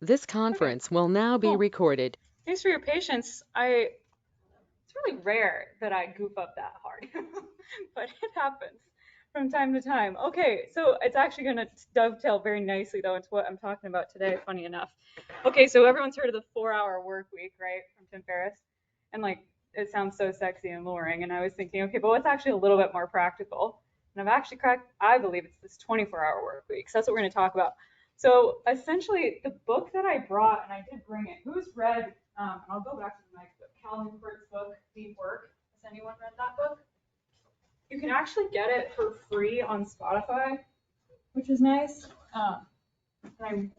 This Okay, conference will now be cool. recorded. Thanks for your patience. It's really rare that I goof up that hard, but it happens from time to time. Okay, so it's actually going to dovetail very nicely though into what I'm talking about today, funny enough. Okay, so everyone's heard of the 4-hour work week, right, from Tim Ferriss? And like, it sounds so sexy and luring. And I was thinking, okay, but what's actually a little bit more practical? And I've actually cracked, I believe it's this 24-hour work week. So that's what we're going to talk about. So essentially, the book that I brought, and I did bring it. Who's read? And I'll go back to the next book, Cal Newport's book, Deep Work. Has anyone read that book? You can actually get it for free on Spotify, which is nice. And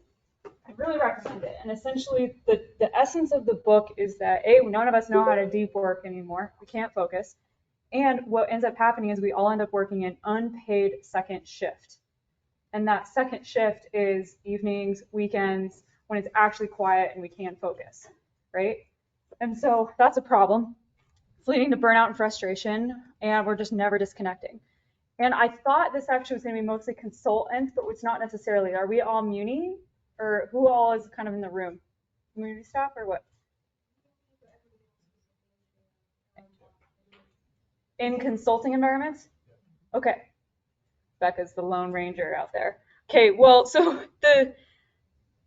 I really recommend it. And essentially, the essence of the book is that A, none of us know how to deep work anymore. We can't focus. And what ends up happening is we all end up working an unpaid second shift. And that second shift is evenings, weekends, when it's actually quiet and we can't focus, right? And so that's a problem. It's leading to burnout and frustration, and we're just never disconnecting. And I thought this actually was going to be mostly consultants, but it's not necessarily. Are we all Muni, or who all is kind of in the room? Community staff or what? In consulting environments? Okay. Becca's the Lone Ranger out there. Okay, well, so the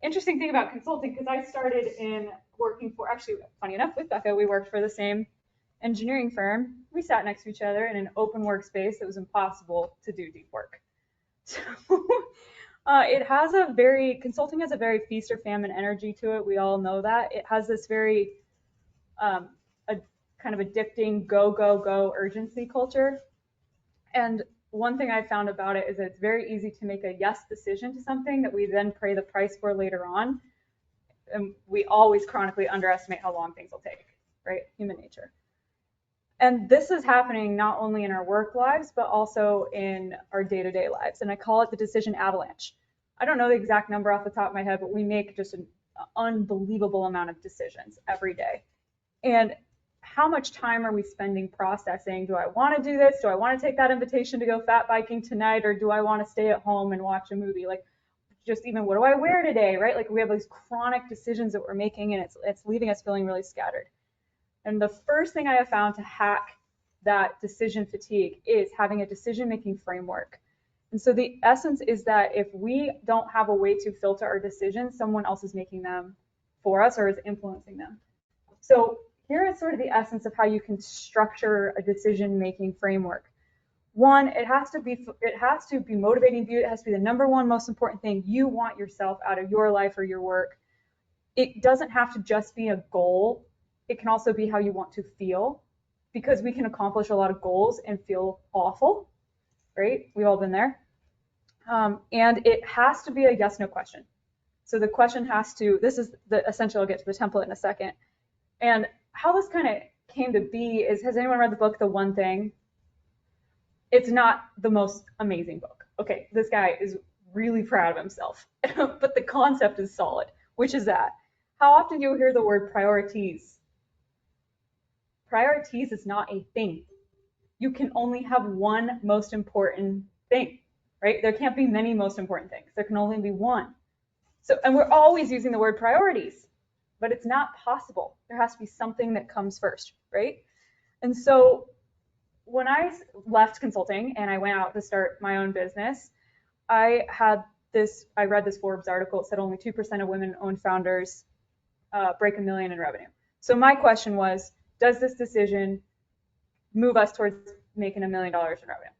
interesting thing about consulting, because I started in working for, actually, funny enough, with Becca, we worked for the same engineering firm. We sat next to each other in an open workspace. It was impossible to do deep work. So it has a very, consulting has a very feast or famine energy to it. We all know that. It has this very um, a kind of addicting go, go, go urgency culture. And one thing I found about it is that it's very easy to make a yes decision to something that we then pay the price for later on. And we always chronically underestimate how long things will take, right? Human nature. And this is happening not only in our work lives, but also in our day to day lives. And I call it the decision avalanche. I don't know the exact number off the top of my head, but we make just an unbelievable amount of decisions every day. And how much time are we spending processing? Do I want to do this? Do I want to take that invitation to go fat biking tonight? Or do I want to stay at home and watch a movie? Like, just even what do I wear today, right? Like, we have these chronic decisions that we're making, and it's leaving us feeling really scattered. And the first thing I have found to hack that decision fatigue is having a decision making framework. And so the essence is that if we don't have a way to filter our decisions, someone else is making them for us or is influencing them. So here is sort of the essence of how you can structure a decision making framework. One, it has to be motivating to you. It has to be the number one most important thing you want yourself out of your life or your work. It doesn't have to just be a goal. It can also be how you want to feel, because we can accomplish a lot of goals and feel awful, right? We've all been there. And it has to be a yes no question. So the question has to, this is the essential, I'll get to the template in a second. And how this kind of came to be is, has anyone read the book The One Thing? It's not the most amazing book. Okay, this guy is really proud of himself, but the concept is solid, which is that how often do you hear the word priorities? Priorities is not a thing. You can only have one most important thing, right? There can't be many most important things. There can only be one. So, and we're always using the word priorities, but it's not possible. There has to be something that comes first, right? And so when I left consulting and I went out to start my own business, I read this Forbes article. It said only 2% of women-owned founders break $1 million in revenue. So my question was, does this decision move us towards making $1 million in revenue?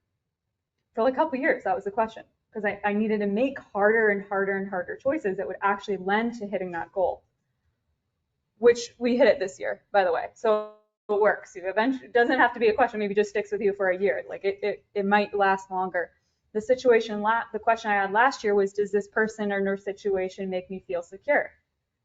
For like a couple of years, that was the question, because I needed to make harder and harder and harder choices that would actually lend to hitting that goal, which we hit it this year, by the way. So it works. It doesn't have to be a question. Maybe just sticks with you for a year. Like it might last longer. The question I had last year was, does this person or their situation make me feel secure?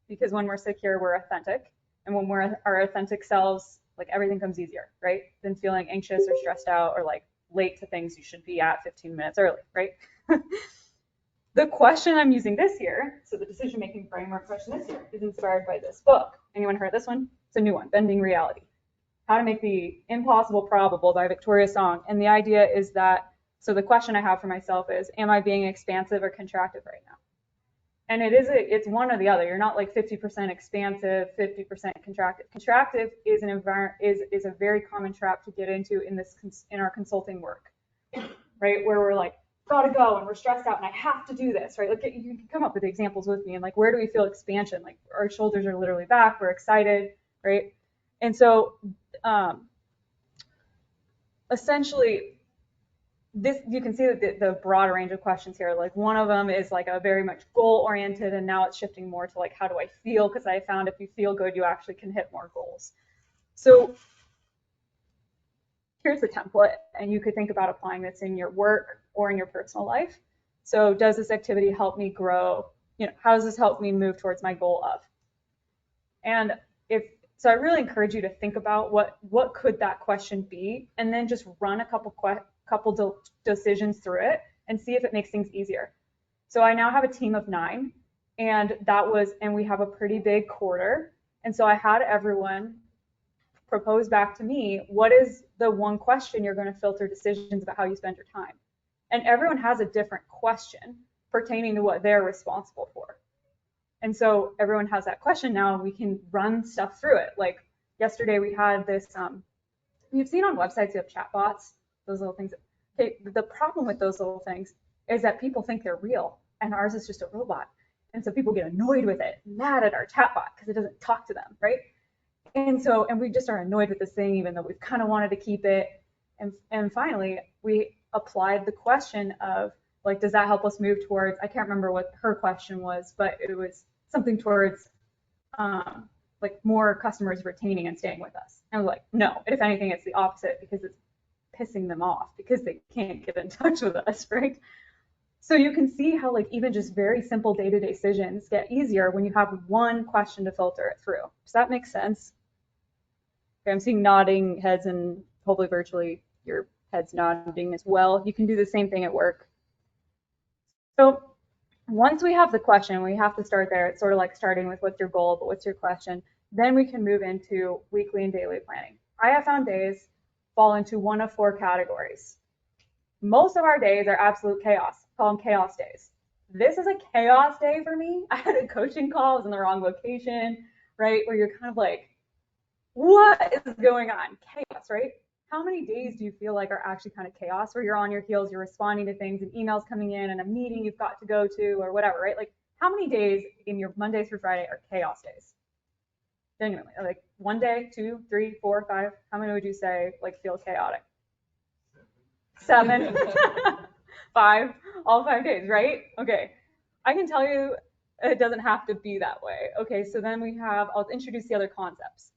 Because when we're secure, we're authentic. And when we're our authentic selves, like everything comes easier, right? Than feeling anxious or stressed out or like late to things you should be at 15 minutes early, right? The question I'm using this year, so the decision making framework question this year, is inspired by this book. Anyone heard this one? It's a new one, Bending Reality. How to Make the Impossible Probable by Victoria Song. And the idea is that, so the question I have for myself is, am I being expansive or contractive right now? And it's one or the other. You're not like 50% expansive, 50% contractive. Contractive is is a very common trap to get into in our consulting work, right? Where we're like, gotta go, and we're stressed out, and I have to do this, right? Like, you can come up with examples with me, and like, where do we feel expansion? Like, our shoulders are literally back, we're excited, right? And so, essentially, you can see that the broad range of questions here, like one of them is like a very much goal oriented, and now it's shifting more to like, how do I feel? Because I found if you feel good, you actually can hit more goals. So here's the template, and you could think about applying this in your work or in your personal life. So does this activity help me grow? How does this help me move towards my goal of? And so I really encourage you to think about what could that question be, and then just run a couple decisions through it and see if it makes things easier. So I now have a team of 9, and we have a pretty big quarter. And so I had everyone propose back to me, what is the one question you're going to filter decisions about how you spend your time? And everyone has a different question pertaining to what they're responsible for. And so everyone has that question. Now we can run stuff through it. Like yesterday we had this, you've seen on websites, you have chatbots, those little things. Okay, the problem with those little things is that people think they're real, and ours is just a robot. And so people get annoyed with it, mad at our chatbot because it doesn't talk to them, right? And we just are annoyed with this thing, even though we've kind of wanted to keep it. And finally, we applied the question of, like, does that help us move towards, I can't remember what her question was, but it was something towards like more customers retaining and staying with us. And I was like, no, if anything, it's the opposite, because it's pissing them off because they can't get in touch with us, right? So you can see how like even just very simple day-to-day decisions get easier when you have one question to filter it through. Does that make sense? Okay, I'm seeing nodding heads, and hopefully virtually your head's nodding as well. You can do the same thing at work. So once we have the question, we have to start there. It's sort of like starting with what's your goal, but what's your question? Then we can move into weekly and daily planning. I have found days fall into one of 4 categories. Most of our days are absolute chaos. Call them chaos days. This is a chaos day for me. I had a coaching call, I was in the wrong location, right? Where you're kind of like, what is going on? Chaos, right? How many days do you feel like are actually kind of chaos, where you're on your heels, you're responding to things and emails coming in and a meeting you've got to go to or whatever, right? Like, how many days in your Monday through Friday are chaos days? Genuinely, like 1 day, 2, 3, 4, 5. How many would you say like feel chaotic? 7, 5, all 5 days, right? Okay, I can tell you it doesn't have to be that way. Okay, so then I'll introduce the other concepts.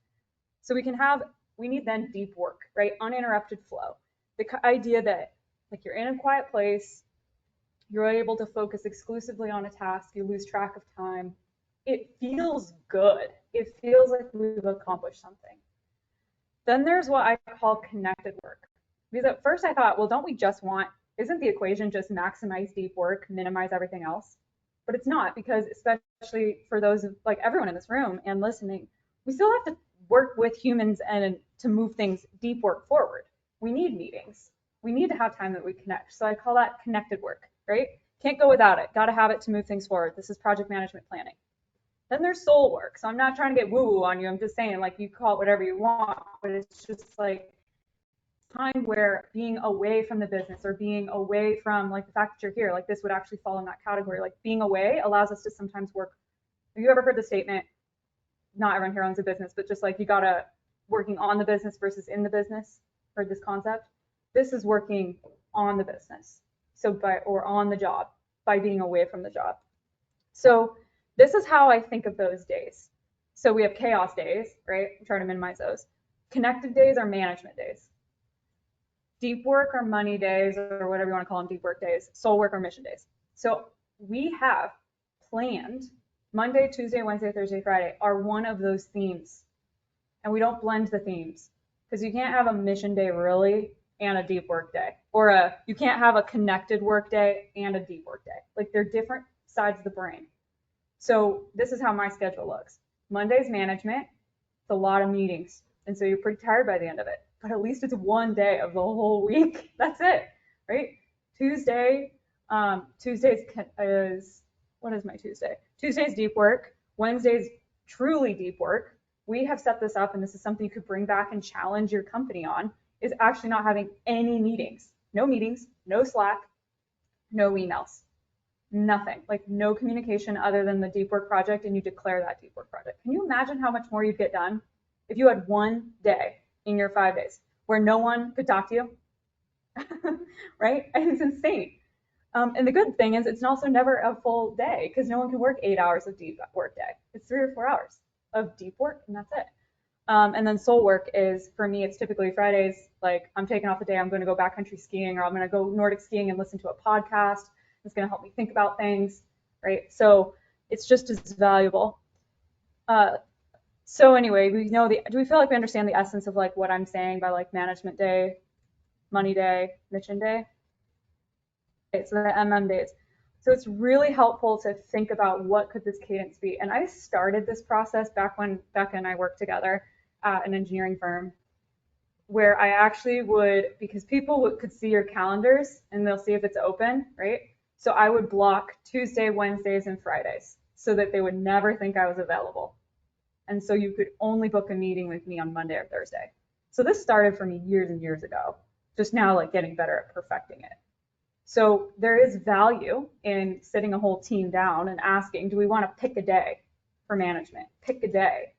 So we need then deep work, right? Uninterrupted flow. The idea that like you're in a quiet place, you're able to focus exclusively on a task, you lose track of time. It feels good. It feels like we've accomplished something. Then there's what I call connected work. Because at first I thought, well, isn't the equation just maximize deep work, minimize everything else? But it's not, because especially for those like everyone in this room and listening, we still have to work with humans and to move things deep work forward. We need meetings. We need to have time that we connect. So I call that connected work, right? Can't go without it. Got to have it to move things forward. This is project management planning. Then there's soul work. So I'm not trying to get woo-woo on you. I'm just saying, like, you call it whatever you want, but it's just like time where being away from the business or being away from like the fact that you're here, like this would actually fall in that category. Like being away allows us to sometimes work. Have you ever heard the statement, not everyone here owns a business, but just like you gotta working on the business versus in the business? Heard this concept? This is working on the business. Or on the job by being away from the job. So this is how I think of those days. So we have chaos days, right? I'm trying to minimize those. Connected days are management days. Deep work are money days, or whatever you want to call them, deep work days. Soul work or mission days. So we have planned Monday, Tuesday, Wednesday, Thursday, Friday are one of those themes. And we don't blend the themes, because you can't have a mission day really and a deep work day, or you can't have a connected work day and a deep work day. Like they're different sides of the brain. So this is how my schedule looks. Monday's management, it's a lot of meetings, and so you're pretty tired by the end of it, but at least it's 1 day of the whole week. That's it, right? Tuesdays is what is my Tuesday? Tuesday's deep work. Wednesday's truly deep work. We have set this up, and this is something you could bring back and challenge your company on, is actually not having any meetings. No meetings, no Slack, no emails, nothing. Like no communication other than the deep work project, and you declare that deep work project. Can you imagine how much more you'd get done if you had one day in your 5 days where no one could talk to you? Right? And it's insane. And the good thing is it's also never a full day because no one can work 8 hours of deep work day. It's 3 or 4 hours of deep work, and that's it. And then soul work is, for me, it's typically Fridays. Like I'm taking off the day, I'm going to go backcountry skiing, or I'm going to go Nordic skiing and listen to a podcast. It's going to help me think about things, right? So it's just as valuable. So anyway, do we feel like we understand the essence of like what I'm saying by like management day, money day, mission day? Okay, so the MM days. So it's really helpful to think about what could this cadence be. And I started this process back when Becca and I worked together at an engineering firm, where I actually would, because people could see your calendars and they'll see if it's open, right? So I would block Tuesday, Wednesdays, and Fridays so that they would never think I was available. And so you could only book a meeting with me on Monday or Thursday. So this started for me years and years ago, just now like getting better at perfecting it. So there is value in sitting a whole team down and asking, do we want to pick a day for management? Pick a day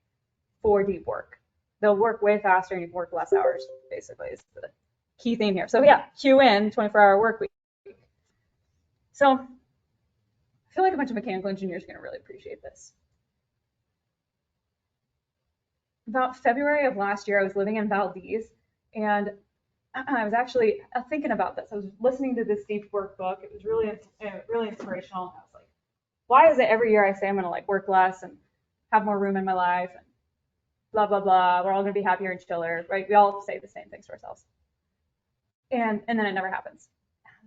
for deep work. They'll work way faster and you can work less hours, basically, is the key theme here. So yeah, cue in 24-hour work week. So I feel like a bunch of mechanical engineers are going to really appreciate this. About February of last year, I was living in Valdez, and I was actually thinking about this. I was listening to this deep work book. It was really inspirational. I was like, why is it every year I say I'm going to like work less and have more room in my life and blah, blah, blah. We're all going to be happier and chiller, right? We all say the same things to ourselves. And then it never happens.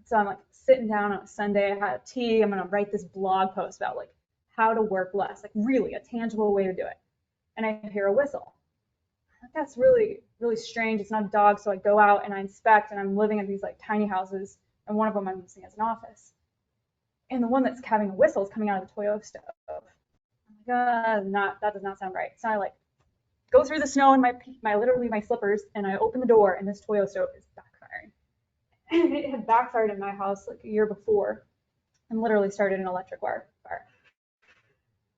So I'm like sitting down on a Sunday, I had tea. I'm going to write this blog post about like how to work less, like really a tangible way to do it. And I hear a whistle. That's really, really strange. It's not a dog. So I go out and I inspect, and I'm living in these like tiny houses, and one of them I'm using as an office. And the one that's having a whistle is coming out of the toilet stove. I'm like, that does not sound right. So I like go through the snow in literally my slippers, and I open the door, and this toilet stove is backfiring. And it had backfired in my house like a year before, and literally started an electric wire fire.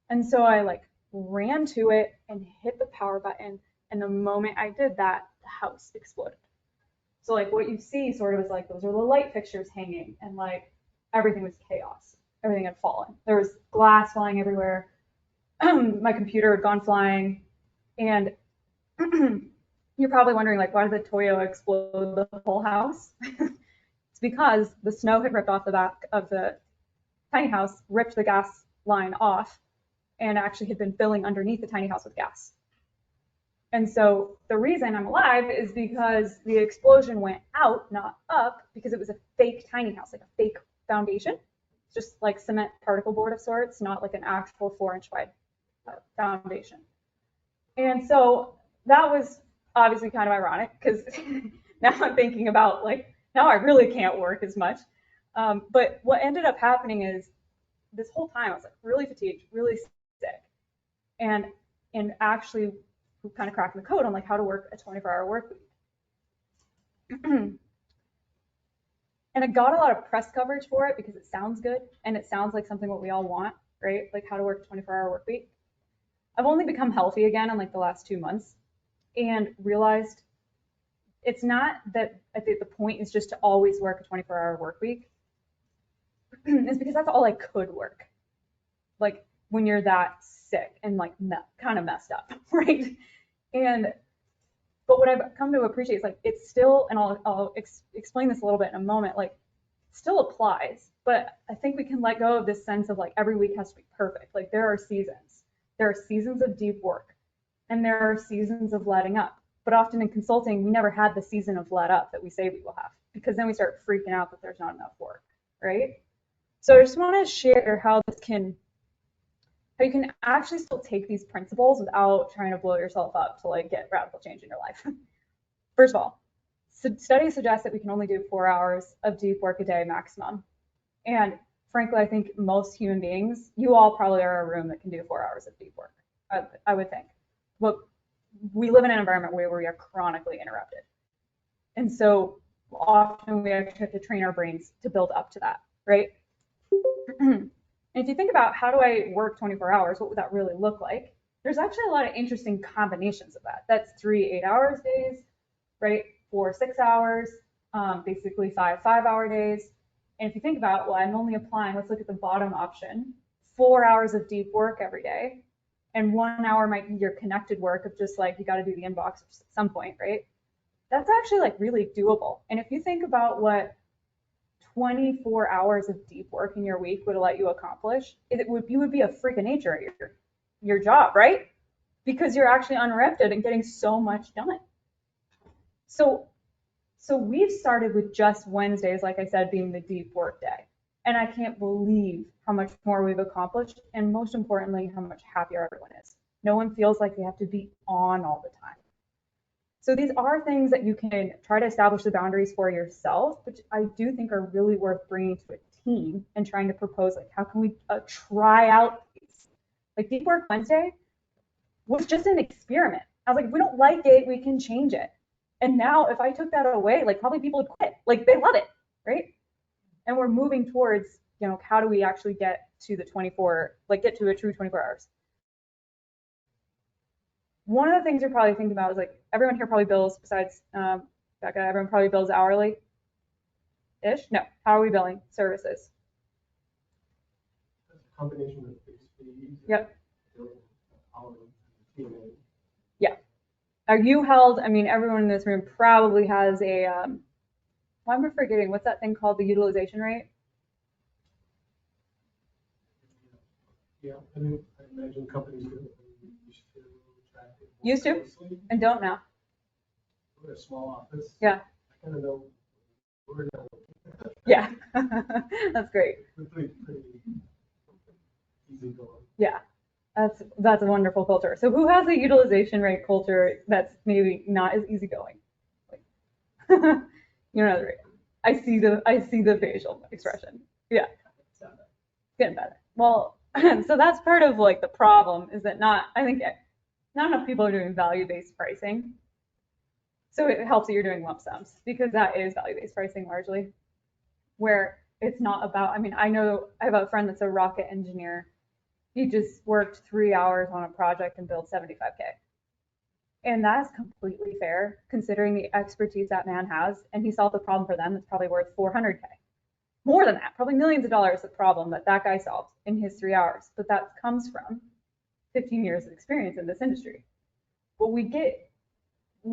And so I like ran to it and hit the power button. And the moment I did that, the house exploded. So like what you see sort of is like those are the light fixtures hanging, and like everything was chaos. Everything had fallen. There was glass flying everywhere. My computer had gone flying. And you're probably wondering like, why did the Toyo explode the whole house? It's because the snow had ripped off the back of the tiny house, ripped the gas line off, and actually had been filling underneath the tiny house with gas. And so the reason I'm alive is because the explosion went out, not up, because it was a fake tiny house, like a fake foundation. It's just like cement particle board of sorts, not like an actual 4-inch wide foundation. And so that was obviously kind of ironic, because now I'm thinking about like, now I really can't work as much. But what ended up happening is this whole time I was like really fatigued, really sick, and actually kind of cracking the code on like how to work a 24-hour work week. And I got a lot of press coverage for it because it sounds good and it sounds like something what we all want, right? Like how to work a 24-hour work week. I've only become healthy again in like the last 2 months, and realized it's not that I think the point is just to always work a 24-hour work week. It's because that's all I could work. Like when you're that sick and like kind of messed up, right? But what I've come to appreciate is like it's still, and I'll explain this a little bit in a moment, like it still applies, but I think we can let go of this sense of like every week has to be perfect. Like there are seasons. There are seasons of deep work, and there are seasons of letting up. But often in consulting, we never had the season of let up that we say we will have, because then we start freaking out that there's not enough work, right? So I just want to share how you can actually still take these principles without trying to blow yourself up to like get radical change in your life. First of all, studies suggest that we can only do 4 hours of deep work a day maximum. And frankly, I think most human beings, you all probably are a room that can do 4 hours of deep work, I would think. But we live in an environment where we are chronically interrupted. And so often we actually have to train our brains to build up to that, right? And if you think about how do I work 24 hours, what would that really look like? There's actually a lot of interesting combinations of that. That's 3 8-hour days, right? 4 6 hours, basically 5 5-hour days. And if you think about, well, I'm only applying, let's look at the bottom option, 4 hours of deep work every day. And 1 hour might be your connected work of just like, you got to do the inbox at some point, right? That's actually like really doable. And if you think about what 24 hours of deep work in your week would let you accomplish, you would be a freak of nature at your job, right? Because you're actually uninterrupted and getting so much done. So we've started with just Wednesdays, like I said, being the deep work day. And I can't believe how much more we've accomplished, and most importantly, how much happier everyone is. No one feels like they have to be on all the time. So these are things that you can try to establish the boundaries for yourself, which I do think are really worth bringing to a team and trying to propose, like, how can we try out these? Like Deep Work Wednesday was just an experiment. I was like, if we don't like it, we can change it. And now if I took that away, like probably people would quit. Like they love it, right? And we're moving towards, how do we actually get to the 24, like get to a true 24 hours? One of the things you're probably thinking about is like, everyone here probably bills, besides Becca, everyone probably bills hourly-ish? No, how are we billing services? That's a combination of fixed fees. Yep. Hourly. Yeah. Are you held, everyone in this room probably has a, why am I forgetting, what's that thing called, the utilization rate? Yeah, I imagine companies used to track it. Used to? Closely. And don't now. We're a small office. Yeah. I kind of know where that. Yeah. That's great. Pretty easy going. Yeah. That's a wonderful culture. So who has a utilization rate culture that's maybe not as easygoing? You know, I see the facial expression. Yeah. Getting better. Well, so that's part of like the problem is that I think not enough people are doing value-based pricing. So it helps that you're doing lump sums because that is value-based pricing largely, where it's not about, I know I have a friend that's a rocket engineer. He just worked 3 hours on a project and billed $75K. And that's completely fair considering the expertise that man has. And he solved the problem for them that's probably worth $400K. More than that, probably millions of dollars of problem that guy solved in his 3 hours. But that comes from 15 years of experience in this industry. But we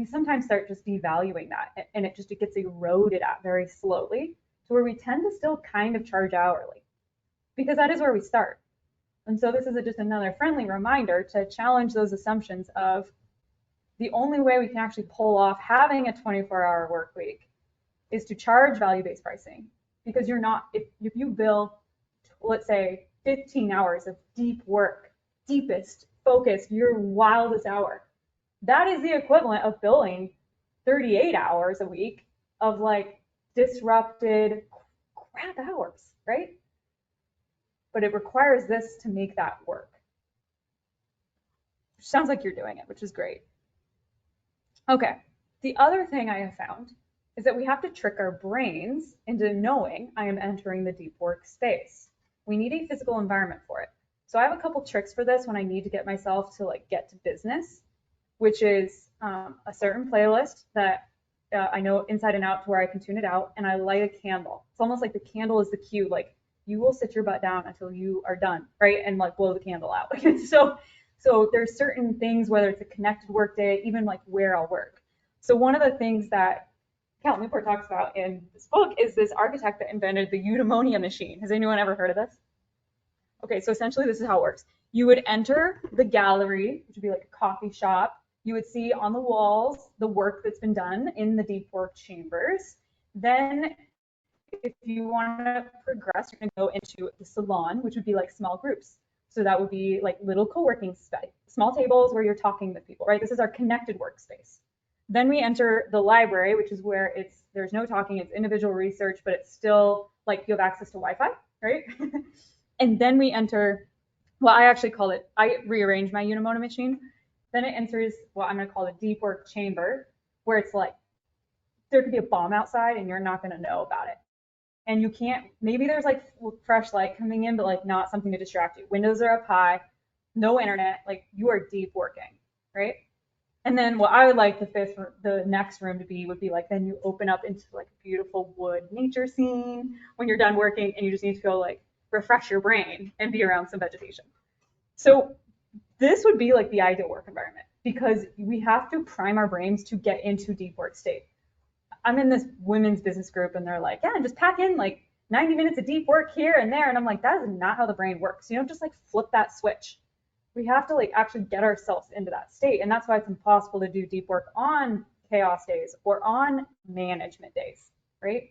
sometimes start just devaluing that, and it gets eroded at very slowly to where we tend to still kind of charge hourly because that is where we start. And so this is just another friendly reminder to challenge those assumptions of the only way we can actually pull off having a 24-hour work week is to charge value-based pricing, because you're not, if you bill, let's say 15 hours of deep work, deepest focus, your wildest hour, that is the equivalent of billing 38 hours a week of like disrupted crap hours, right? But it requires this to make that work. Sounds like you're doing it, which is great. Okay, the other thing I have found is that we have to trick our brains into knowing I am entering the deep work space. We need a physical environment for it. So I have a couple tricks for this when I need to get myself to like get to business, which is a certain playlist that I know inside and out to where I can tune it out, and I light a candle. It's almost like the candle is the cue, like you will sit your butt down until you are done, right? And like blow the candle out. So there's certain things, whether it's a connected work day, even like where I'll work. So one of the things that Cal Newport talks about in this book is this architect that invented the eudaimonia machine. Has anyone ever heard of this? Okay, so essentially this is how it works. You would enter the gallery, which would be like a coffee shop. You would see on the walls the work that's been done in the deep work chambers. Then if you want to progress, you're going to go into the salon, which would be like small groups. So that would be like little co-working space, small tables where you're talking with people, right? This is our connected workspace. Then we enter the library, which is where there's no talking, it's individual research, but it's still like you have access to Wi-Fi, right? And then we enter, well, I actually call it, I rearrange my Unimoto machine. Then it enters what I'm going to call the deep work chamber, where it's like, there could be a bomb outside and you're not going to know about it. And you can't, maybe there's like fresh light coming in, but like not something to distract you. Windows are up high, no internet, like you are deep working, right? And then what I would like the next room to be would be like, then you open up into like a beautiful wood nature scene when you're done working and you just need to go like refresh your brain and be around some vegetation. So this would be like the ideal work environment because we have to prime our brains to get into deep work state. I'm in this women's business group and they're like, yeah, just pack in like 90 minutes of deep work here and there. And I'm like, that is not how the brain works. You don't just like flip that switch. We have to like actually get ourselves into that state. And that's why it's impossible to do deep work on chaos days or on management days, right?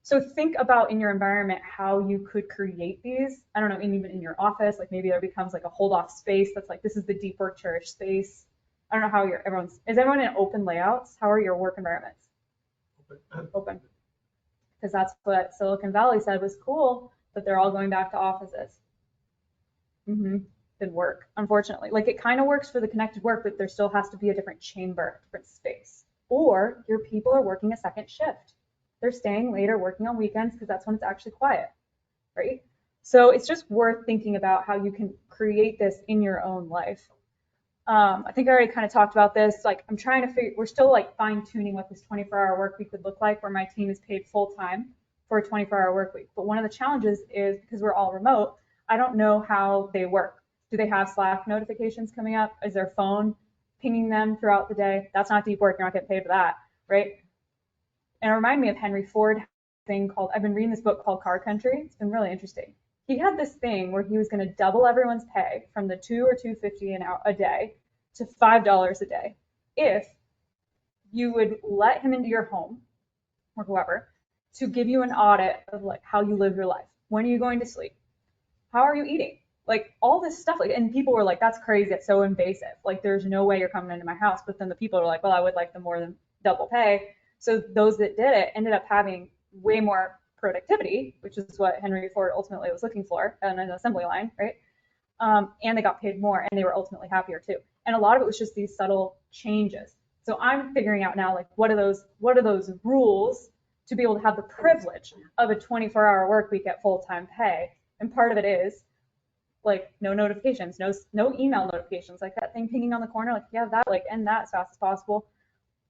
So think about in your environment how you could create these. I don't know, even in your office, like maybe there becomes like a hold off space that's like, this is the deep work cherish space. I don't know how is everyone in open layouts? How are your work environments? Open. Because that's what Silicon Valley said was cool, but they're all going back to offices. Didn't work, unfortunately. Like it kind of works for the connected work, but there still has to be a different chamber, different space. Or your people are working a second shift. They're staying later, working on weekends because that's when it's actually quiet, right? So it's just worth thinking about how you can create this in your own life. I think I already kind of talked about this. Like I'm trying to figure, we're still like fine tuning what this 24-hour work week would look like where my team is paid full time for a 24-hour work week. But one of the challenges is because we're all remote, I don't know how they work. Do they have Slack notifications coming up? Is their phone pinging them throughout the day? That's not deep work. You're not getting paid for that, right? And it reminded me of Henry Ford thing called, I've been reading this book called Car Country. It's been really interesting. He had this thing where he was going to double everyone's pay from the $2 or $2.50 a day to $5 a day if you would let him into your home or whoever to give you an audit of like how you live your life. When are you going to sleep? How are you eating? Like all this stuff. Like, and people were like, that's crazy. It's so invasive. Like there's no way you're coming into my house. But then the people are like, well, I would like the more than double pay. So those that did it ended up having way more productivity, which is what Henry Ford ultimately was looking for on an assembly line, right? And they got paid more and they were ultimately happier too. And a lot of it was just these subtle changes. So I'm figuring out now, like, what are those rules to be able to have the privilege of a 24-hour work week at full-time pay? And part of it is like no notifications, no email notifications, like that thing pinging on the corner, like you have that, like end that as fast as possible.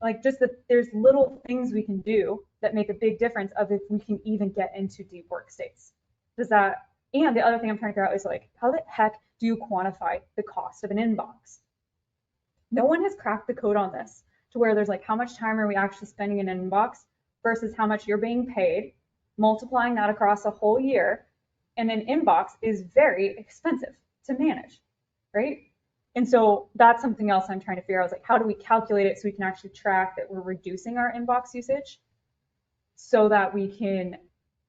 Like just that there's little things we can do that make a big difference of if we can even get into deep work states. And the other thing I'm trying to figure out is like, how the heck do you quantify the cost of an inbox? No one has cracked the code on this to where there's like, how much time are we actually spending in an inbox versus how much you're being paid, multiplying that across a whole year. And an inbox is very expensive to manage, right? And so that's something else I'm trying to figure out is like, how do we calculate it so we can actually track that we're reducing our inbox usage so that we can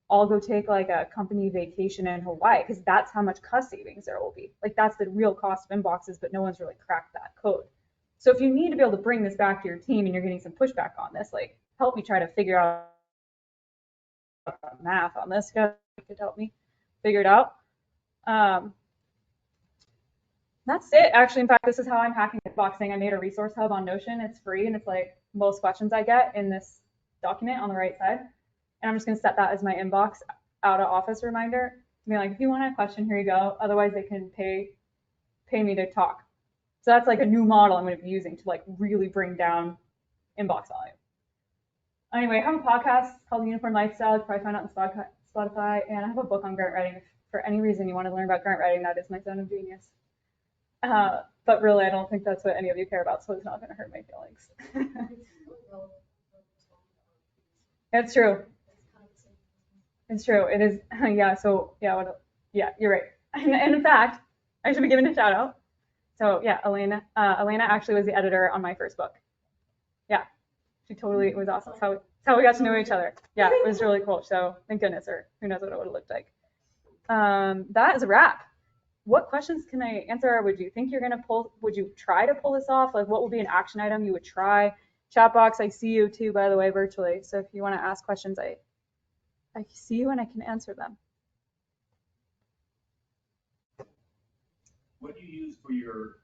all go take like a company vacation in Hawaii, because that's how much cost savings there will be. Like that's the real cost of inboxes, but no one's really cracked that code. So if you need to be able to bring this back to your team and you're getting some pushback on this, like help me try to figure out math on this. You could help me figure it out. That's it. Actually, in fact, this is how I'm hacking inboxing. I made a resource hub on Notion. It's free and it's like most questions I get in this document on the right side. And I'm just going to set that as my inbox out of office reminder to be like, if you want a question, here you go. Otherwise, they can pay me to talk. So that's like a new model I'm going to be using to like really bring down inbox volume. Anyway, I have a podcast called Unicorn Lifestyle. You can probably find it on Spotify. And I have a book on grant writing. If for any reason you want to learn about grant writing, that is my zone of genius. But really, I don't think that's what any of you care about, so it's not going to hurt my feelings. It's true. It's true. It is. Yeah. So yeah. You're right. And in fact, I should be giving a shout out. So yeah, Elena actually was the editor on my first book. Yeah, she totally, it was awesome. That's how we got to know each other. Yeah, it was really cool. So thank goodness, or who knows what it would have looked like. That is a wrap. What questions can I answer? Would you think you're going to would you try to pull this off? Like what would be an action item you would try? Chat box, I see you too, by the way, virtually. So if you want to ask questions, I see you and I can answer them. what do you use for your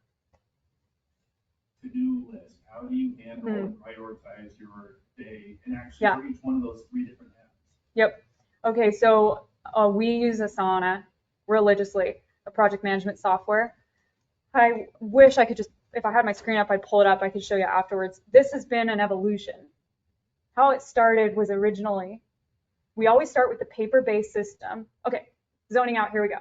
to-do list? How do you handle and prioritize your day and actually for each one of those 3 different apps? Yep. Okay, so we use Asana religiously, a project management software. I wish I could just, if I had my screen up, I'd pull it up. I could show you afterwards. This has been an evolution. How it started was originally, we always start with the paper-based system. Okay, zoning out, here we go.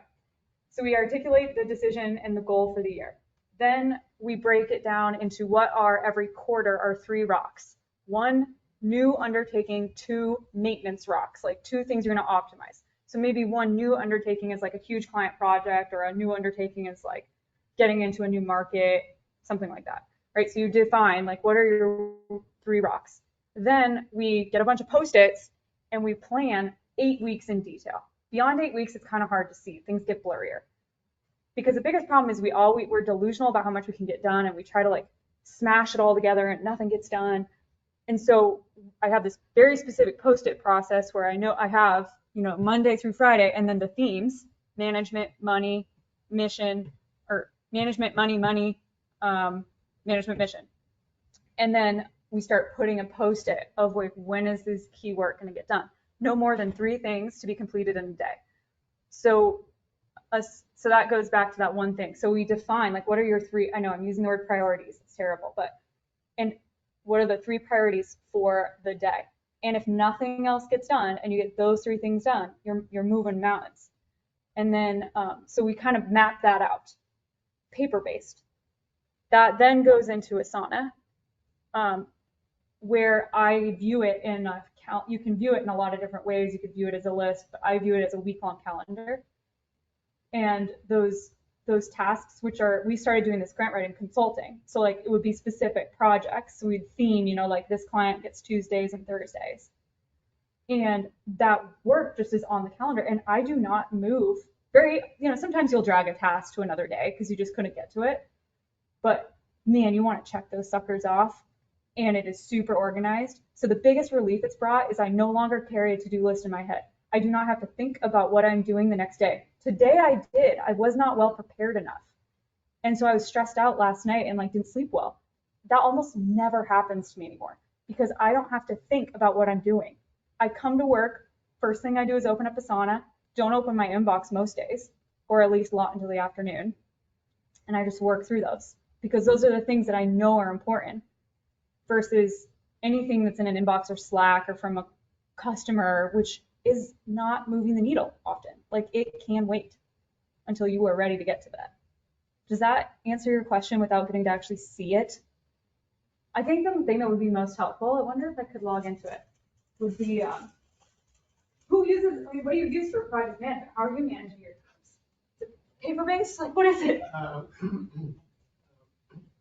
So we articulate the decision and the goal for the year. Then we break it down into what are every quarter our 3 rocks. 1, new undertaking, 2, maintenance rocks, like 2 things you're going to optimize. So maybe 1 new undertaking is like a huge client project, or a new undertaking is like getting into a new market, something like that, right? So you define like what are your 3 rocks. Then we get a bunch of Post-its and we plan 8 weeks in detail. Beyond 8 weeks, it's kind of hard to see. Things get blurrier. Because the biggest problem is we're delusional about how much we can get done, and we try to like smash it all together and nothing gets done. And so I have this very specific Post-it process where I know I have, Monday through Friday, and then the themes: management, money, mission, or management, money, management, mission. And then we start putting a Post-it of like, when is this key work going to get done? No more than 3 things to be completed in a day. So that goes back to that one thing. So we define like, what are your 3, I know I'm using the word priorities, it's terrible, and what are the 3 priorities for the day? And if nothing else gets done and you get those 3 things done, you're moving mountains. And then, so we kind of map that out, paper-based. That then goes into Asana, where I view it in you can view it in a lot of different ways. You could view it as a list, but I view it as a week-long calendar. And those tasks, we started doing this grant writing consulting. So like it would be specific projects. So we'd theme, like this client gets Tuesdays and Thursdays. And that work just is on the calendar. And I do not move sometimes you'll drag a task to another day because you just couldn't get to it. But man, you want to check those suckers off. And it is super organized. So the biggest relief it's brought is I no longer carry a to-do list in my head. I do not have to think about what I'm doing the next day. Today I did. I was not well prepared enough. And so I was stressed out last night and like didn't sleep well. That almost never happens to me anymore because I don't have to think about what I'm doing. I come to work, first thing I do is open up Asana, don't open my inbox most days, or at least not until the afternoon. And I just work through those because those are the things that I know are important versus anything that's in an inbox or Slack or from a customer, which is not moving the needle often. Like it can wait until you are ready to get to that. Does that answer your question without getting to actually see it? I think the thing that would be most helpful, I wonder if I could log into it, would be what do you use for project management? How are you managing your teams? Is it paper-based? Like what is it?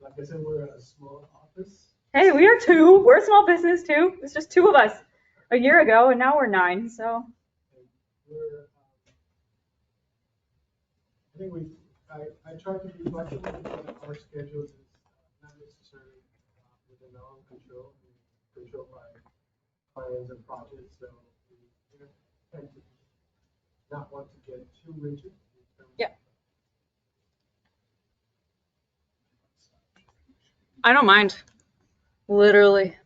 Like I said, we're a small office. Hey, we are 2. We're a small business too. It's just 2 of us a year ago, and now we're 9. So I think I try to be flexible because our schedules is not necessarily within our own control, controlled by clients and projects. So we tend to not want to get too rigid. Yeah. I don't mind. Literally.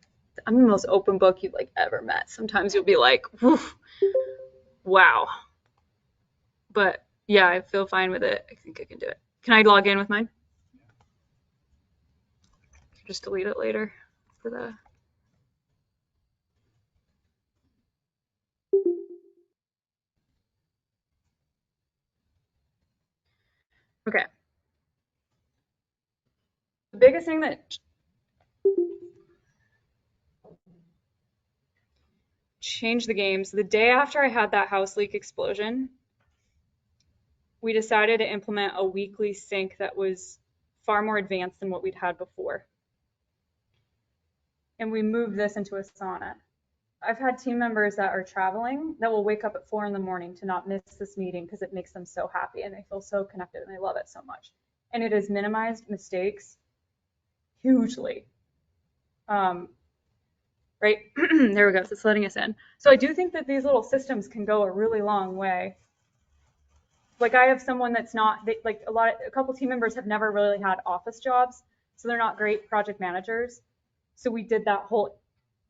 I'm the most open book you've like ever met. Sometimes you'll be like, woof, wow. But yeah, I feel fine with it. I think I can do it. Can I log in with mine? Just delete it later for the. Okay. The biggest thing that changed the game, so the day after I had that house leak explosion, we decided to implement a weekly sync that was far more advanced than what we'd had before. And we moved this into Asana. I've had team members that are traveling that will wake up at 4 a.m. to not miss this meeting because it makes them so happy and they feel so connected and they love it so much. And it has minimized mistakes hugely. Right, there we go, so it's letting us in. So I do think that these little systems can go a really long way. Like I have someone that's not, like a couple team members have never really had office jobs, so they're not great project managers. So we did that whole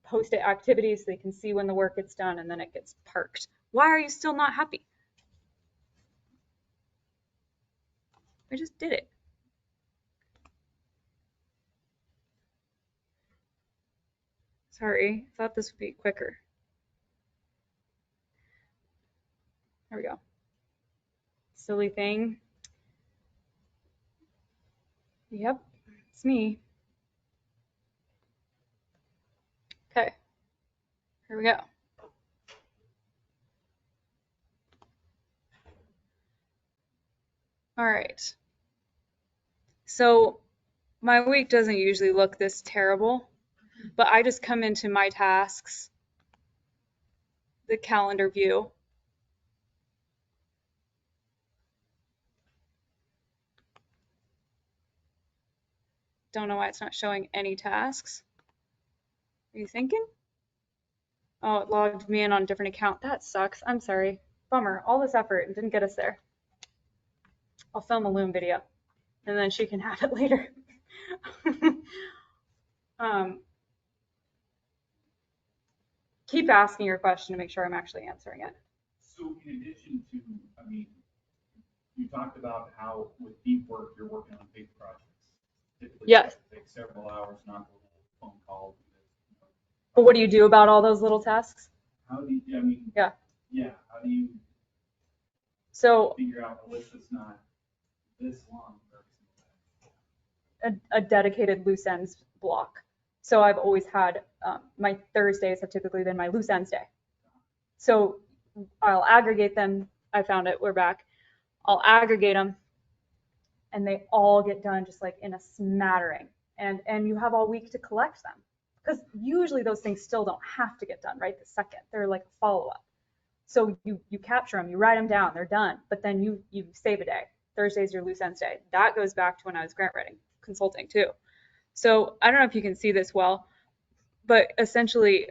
post-it activity so they can see when the work gets done and then it gets parked. Why are you still not happy? I just did it. Sorry, I thought this would be quicker. There we go. Silly thing. Yep, it's me. Okay, here we go. All right. So my week doesn't usually look this terrible, but I just come into my tasks, the calendar view. Don't know why it's not showing any tasks. Are you thinking? Oh, it logged me in on a different account. That sucks. I'm sorry. Bummer. All this effort and didn't get us there. I'll film a Loom video and then she can have it later. Keep asking your question to make sure I'm actually answering it. So in addition to, I mean, you talked about how with deep work, you're working on big projects. Typically, yes. It takes several hours, not a little phone call. But what do you do about all those little tasks? How do you, I mean, yeah, how do you figure out a list that's not this long? A dedicated loose ends block. So I've always had, my Thursdays have typically been my loose ends day. So I'll aggregate them. I found it, we're back. I'll aggregate them and they all get done just like in a smattering. And you have all week to collect them because usually those things still don't have to get done right the second. They're like a follow-up. So you capture them, you write them down, they're done, but then you save a day. Thursday's your loose ends day. That goes back to when I was grant writing consulting too. So I don't know if you can see this well, but essentially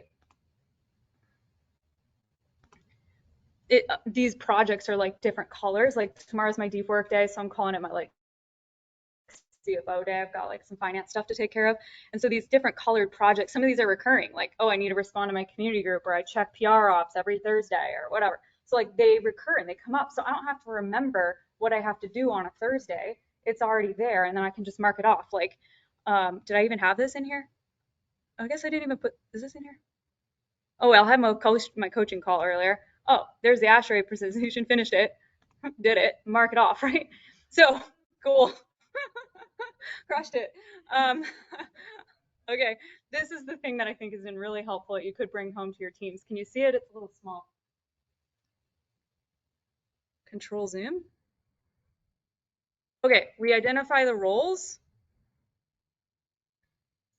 these projects are like different colors. Like tomorrow's my deep work day, so I'm calling it my like CFO day. I've got like some finance stuff to take care of. And so these different colored projects, some of these are recurring, like, oh, I need to respond to my community group, or I check PR ops every Thursday or whatever. So like they recur and they come up. So I don't have to remember what I have to do on a Thursday. It's already there and then I can just mark it off. Like, did I even have this in here? I guess I didn't even put, is this in here? Oh, I'll have my coaching call earlier. Oh, there's the Ashrae presentation, finished it, did it, mark it off, right? So cool. Crushed it. Okay, this is the thing that I think has been really helpful that you could bring home to your teams. Can you see it? It's a little small. Control zoom. Okay, we identify the roles.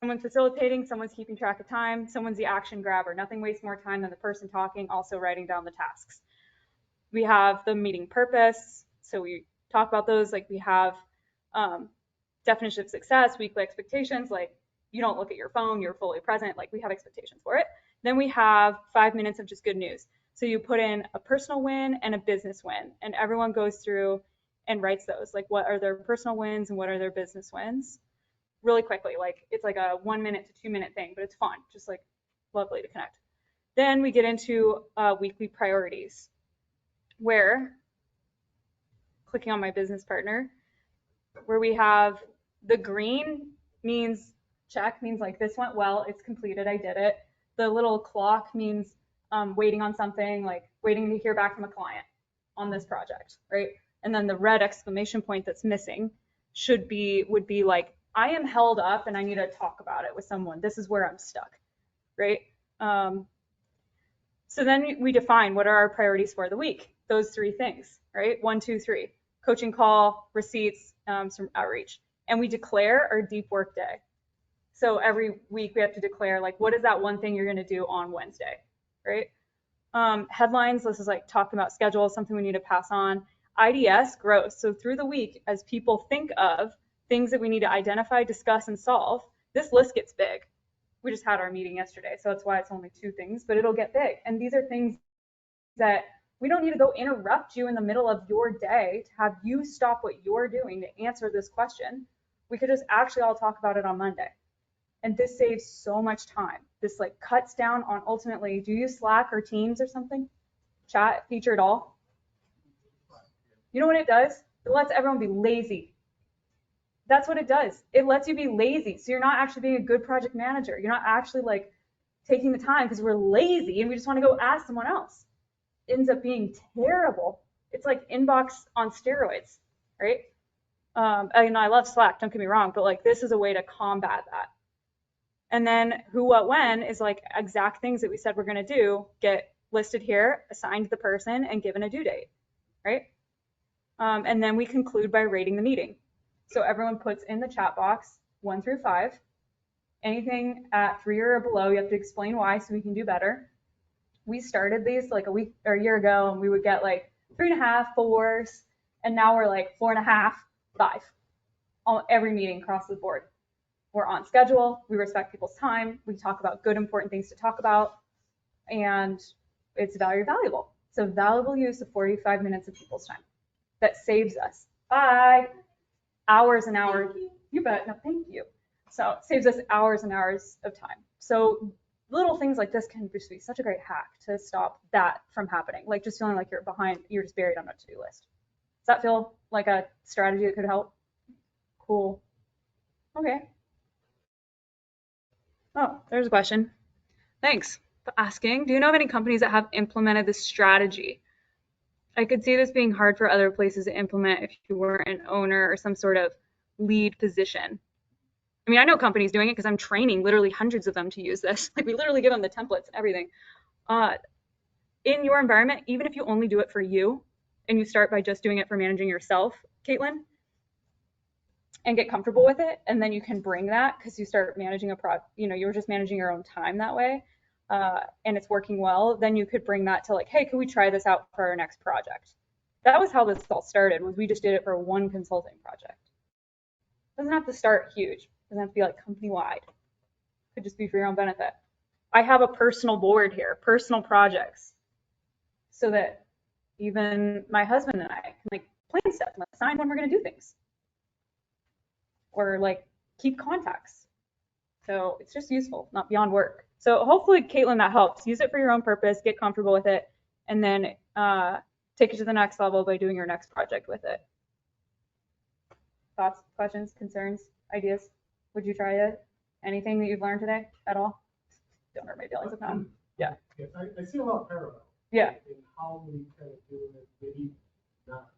Someone's facilitating, someone's keeping track of time, someone's the action grabber. Nothing wastes more time than the person talking, also writing down the tasks. We have the meeting purpose, so we talk about those. Like we have definition of success, weekly expectations, like you don't look at your phone, you're fully present, like we have expectations for it. Then we have 5 minutes of just good news. So you put in a personal win and a business win, and everyone goes through and writes those, like what are their personal wins and what are their business wins, really quickly. Like it's like a 1 minute to 2 minute thing, but it's fun, just like lovely to connect. Then we get into weekly priorities, where clicking on my business partner, where we have the green means check, means like this went well, it's completed, I did it. The little clock means waiting on something, like waiting to hear back from a client on this project, right? And then the red exclamation point that's missing would be like, I am held up and I need to talk about it with someone. This is where I'm stuck, right? So then we define what are our priorities for the week. Those 3 things, right? 1, 2, 3. Coaching call, receipts, some outreach. And we declare our deep work day. So every week we have to declare, like, what is that one thing you're going to do on Wednesday, right? Headlines, this is like talking about schedules, something we need to pass on. IDS, growth. So through the week, as people think of things that we need to identify, discuss, and solve, this list gets big. We just had our meeting yesterday, so that's why it's only 2 things, but it'll get big. And these are things that We don't need to go interrupt you in the middle of your day to have you stop what you're doing to answer this question. We could just actually all talk about it on Monday. And this saves so much time. This like cuts down on ultimately, do you use Slack or Teams or something? Chat feature at all? You know what it does? It lets everyone be lazy. That's what it does. It lets you be lazy. So you're not actually being a good project manager. You're not actually like taking the time because we're lazy and we just want to go ask someone else. It ends up being terrible. It's like inbox on steroids, right? And I love Slack, don't get me wrong, but like this is a way to combat that. And then who, what, when is like exact things that we said we're going to do get listed here, assigned to the person, and given a due date, right? And then we conclude by rating the meeting. So everyone puts in the chat box 1 through 5. Anything at 3 or below, you have to explain why so we can do better. We started these like a week or a year ago, and we would get like 3.5, 4s, and now we're like 4.5, 5. Every meeting across the board. We're on schedule. We respect people's time. We talk about good, important things to talk about, and it's very valuable. So valuable use of 45 minutes of people's time. That saves us hours and hours. You bet. No, thank you. So it saves us hours and hours of time. So little things like this can just be such a great hack to stop that from happening. Like just feeling like you're behind, you're just buried on a to-do list. Does that feel like a strategy that could help? Cool. Okay. Oh, there's a question. Thanks for asking. Do you know of any companies that have implemented this strategy? I could see this being hard for other places to implement if you were an owner or some sort of lead position. I mean, I know companies doing it because I'm training literally hundreds of them to use this. Like we literally give them the templates and everything. In your environment, even if you only do it for you and you start by just doing it for managing yourself, Caitlin, and get comfortable with it, and then you can bring that because you start managing you're just managing your own time that way, and it's working well, then you could bring that to like, hey, can we try this out for our next project? That was how this all started, was we just did it for one consulting project. It doesn't have to start huge. It doesn't have to be like company-wide. It could just be for your own benefit. I have a personal board here, personal projects, so that even my husband and I can like plan stuff and assign when we're going to do things. Or like keep contacts. So it's just useful, not beyond work. So hopefully, Caitlin, that helps. Use it for your own purpose, get comfortable with it, and then take it to the next level by doing your next project with it. Thoughts, questions, concerns, ideas? Would you try it? Anything that you've learned today at all? Don't hurt my feelings if not. Yeah. Yes, I see a lot of parallel. Yeah. In how we kind of do it, maybe not.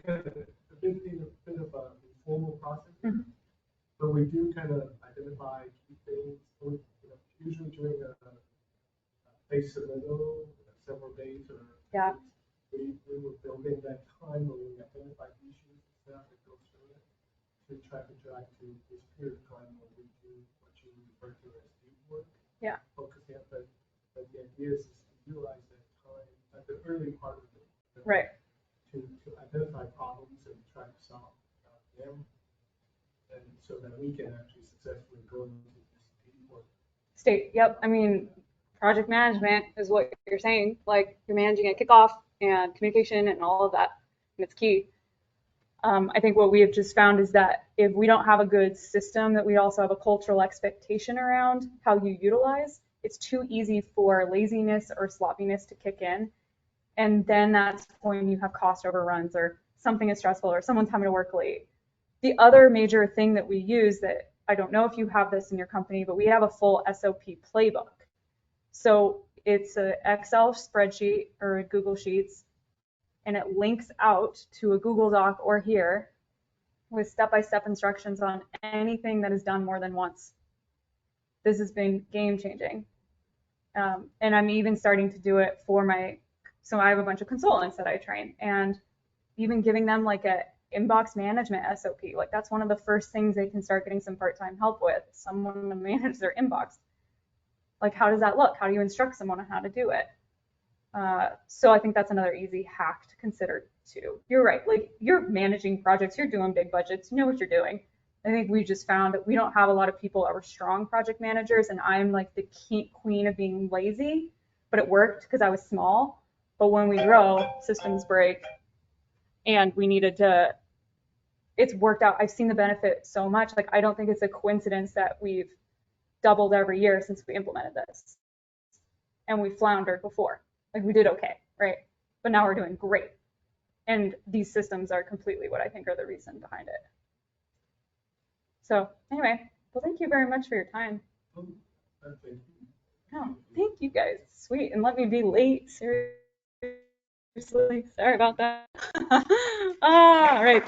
Kind of a bit of a informal process, but we do kind of identify key things. Usually during a phase submittal, several days or weeks, we were building that time where we identify issues and stuff that go through it to try to drive to this period of time where we do what you refer to as deep work. Yeah. Focusing on, but the idea is to utilize that time at the early part of it. Right. To identify problems and try to solve them, and so that we can actually successfully go into this deep work. Yep. I mean, project management is what you're saying. Like you're managing a kickoff and communication and all of that, and it's key. I think what we have just found is that if we don't have a good system, that we also have a cultural expectation around how you utilize, it's too easy for laziness or sloppiness to kick in. And then that's when you have cost overruns or something is stressful or someone's having to work late. The other major thing that we use that I don't know if you have this in your company, but we have a full SOP playbook. So it's an Excel spreadsheet or a Google Sheets, and it links out to a Google Doc or here with step-by-step instructions on anything that is done more than once. This has been game-changing. And I'm even starting to do it for so I have a bunch of consultants that I train, and even giving them like a inbox management SOP. Like that's one of the first things they can start getting some part-time help with, someone to manage their inbox. Like how does that look? How do you instruct someone on how to do it? So I think that's another easy hack to consider too. You're right, like you're managing projects, you're doing big budgets, you know what you're doing. I think we just found that we don't have a lot of people that were strong project managers, and I'm like the queen of being lazy, but it worked because I was small. But when we grow, systems break, and we needed to, it's worked out. I've seen the benefit so much. Like, I don't think it's a coincidence that we've doubled every year since we implemented this. And we floundered before. Like, we did okay, right? But now we're doing great. And these systems are completely what I think are the reason behind it. So anyway, well, thank you very much for your time. Oh, thank you guys. Sweet. And let me be late. Seriously. Sorry about that. All right.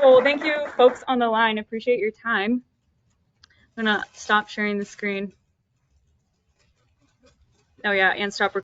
Well, thank you, folks on the line. Appreciate your time. I'm going to stop sharing the screen. Oh, yeah, and stop recording.